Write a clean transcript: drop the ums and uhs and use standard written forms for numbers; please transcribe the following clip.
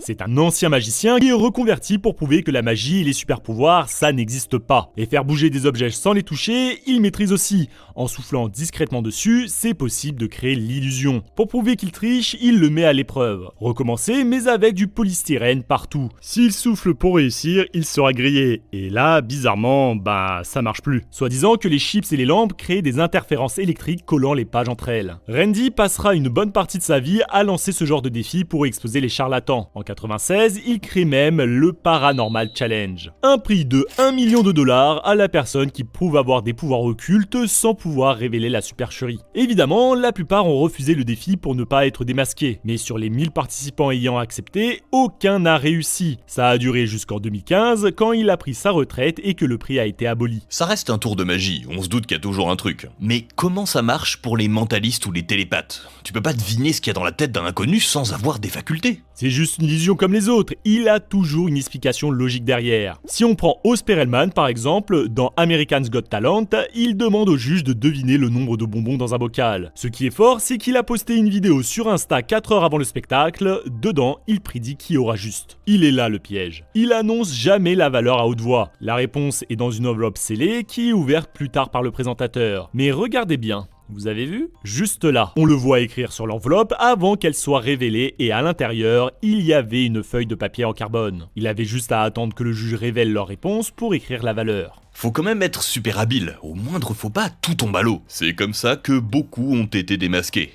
C'est un ancien magicien qui est reconverti pour prouver que la magie et les super pouvoirs, ça n'existe pas. Et faire bouger des objets sans les toucher, il maîtrise aussi. En soufflant discrètement dessus, c'est possible de créer l'illusion. Pour prouver qu'il triche, il le met à l'épreuve. Recommencer, mais avec du polystyrène partout. S'il souffle pour réussir, il sera grillé. Et là, bizarrement, ça marche plus. Soi-disant que les chips et les lampes créent des interférences électriques collant les pages entre elles. Randy passera une bonne partie de sa vie à lancer ce genre de défi pour exposer les charlatans. En 96, il crée même le Paranormal Challenge. Un prix de 1 million de dollars à la personne qui prouve avoir des pouvoirs occultes sans pouvoir révéler la supercherie. Évidemment, la plupart ont refusé le défi pour ne pas être démasqués, mais sur les 1000 participants ayant accepté, aucun n'a réussi. Ça a duré jusqu'en 2015, quand il a pris sa retraite et que le prix a été aboli. Ça reste un tour de magie, on se doute qu'il y a toujours un truc. Mais comment ça marche pour les mentalistes ou les télépathes? Tu peux pas deviner ce qu'il y a dans la tête d'un inconnu sans avoir des facultés. C'est juste une illusion comme les autres, il a toujours une explication logique derrière. Si on prend Oz Perelman par exemple, dans American's Got Talent, il demande au juge de deviner le nombre de bonbons dans un bocal. Ce qui est fort, c'est qu'il a posté une vidéo sur Insta 4 heures avant le spectacle, dedans il prédit qui aura juste. Il est là le piège. Il annonce jamais la valeur à haute voix. La réponse est dans une enveloppe scellée qui est ouverte plus tard par le présentateur. Mais regardez bien. Vous avez vu? Juste là, on le voit écrire sur l'enveloppe avant qu'elle soit révélée et à l'intérieur, il y avait une feuille de papier en carbone. Il avait juste à attendre que le juge révèle leur réponse pour écrire la valeur. Faut quand même être super habile, au moindre faux pas, tout tombe à l'eau. C'est comme ça que beaucoup ont été démasqués.